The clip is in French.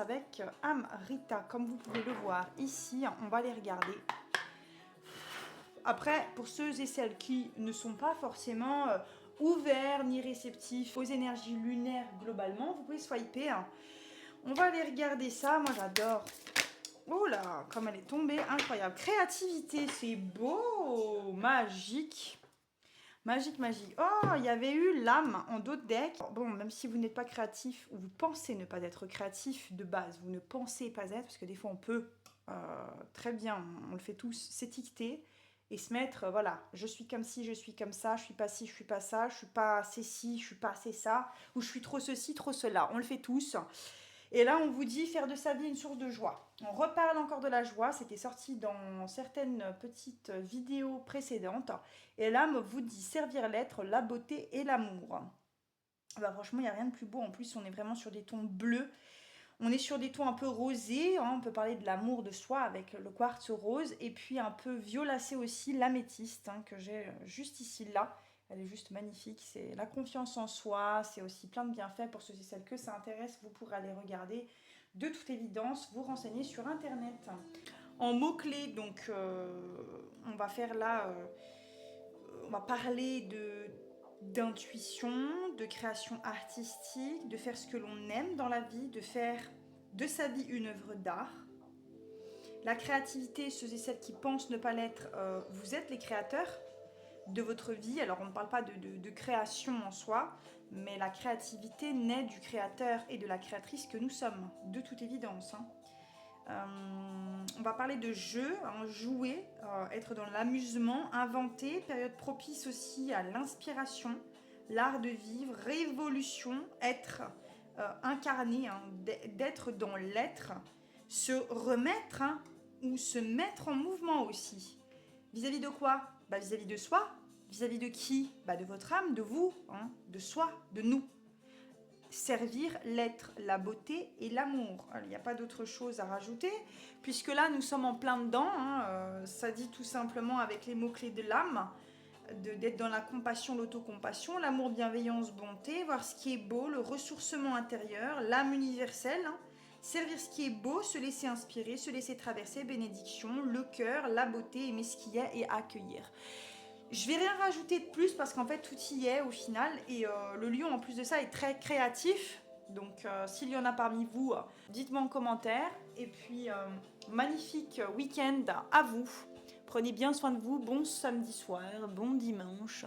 avec Amrita. Comme vous pouvez le voir ici, on va les regarder. Après, pour ceux et celles qui ne sont pas forcément ouverts ni réceptifs aux énergies lunaires globalement, vous pouvez swiper. On va aller regarder ça, moi j'adore. Oh là, comme elle est tombée, incroyable. Créativité, c'est beau, magique. Magique, magique. Oh, il y avait eu l'âme en dos de deck. Bon, même si vous n'êtes pas créatif, ou vous pensez ne pas être créatif de base, vous ne pensez pas être, parce que des fois on peut très bien, on le fait tous, s'étiqueter et se mettre, voilà, je suis comme ci, je suis comme ça, je suis pas ci, je suis pas ça, je suis pas assez ci, je suis pas assez ça, ou je suis trop ceci, trop cela. On le fait tous. Et là, on vous dit faire de sa vie une source de joie. On reparle encore de la joie, c'était sorti dans certaines petites vidéos précédentes. Et là, on vous dit servir l'être, la beauté et l'amour. Bah, franchement, il n'y a rien de plus beau. En plus, on est vraiment sur des tons bleus. On est sur des tons un peu rosés. Hein. On peut parler de l'amour de soi avec le quartz rose. Et puis un peu violacé aussi, l'améthyste, hein, que j'ai juste ici, là. Elle est juste magnifique, c'est la confiance en soi, c'est aussi plein de bienfaits pour ceux et celles que ça intéresse. Vous pourrez aller regarder de toute évidence, vous renseigner sur internet. En mots-clés, donc on va faire là, on va parler d'intuition, de création artistique, de faire ce que l'on aime dans la vie, de faire de sa vie une œuvre d'art. La créativité, ceux et celles qui pensent ne pas l'être, vous êtes les créateurs de votre vie. Alors on ne parle pas de création en soi, mais la créativité naît du créateur et de la créatrice que nous sommes, de toute évidence. Hein. On va parler de jeu, hein, jouer, être dans l'amusement, inventer, période propice aussi à l'inspiration, l'art de vivre, révolution, être incarné, hein, d'être dans l'être, se remettre hein, ou se mettre en mouvement aussi. Vis-à-vis de quoi? Bah, vis-à-vis de soi. Vis-à-vis de qui? Bah, de votre âme, de vous, hein, de soi, de nous. Servir l'être, la beauté et l'amour. Il n'y a pas d'autre chose à rajouter, puisque là, nous sommes en plein dedans. Hein, ça dit tout simplement avec les mots-clés de l'âme, d'être dans la compassion, l'autocompassion, l'amour, bienveillance, bonté, voir ce qui est beau, le ressourcement intérieur, l'âme universelle, hein, servir ce qui est beau, se laisser inspirer, se laisser traverser, bénédiction, le cœur, la beauté, aimer ce qu'il y a et accueillir. Je vais rien rajouter de plus parce qu'en fait tout y est au final et le lion en plus de ça est très créatif. Donc s'il y en a parmi vous, dites-moi en commentaire. Et puis magnifique week-end à vous. Prenez bien soin de vous. Bon samedi soir, bon dimanche.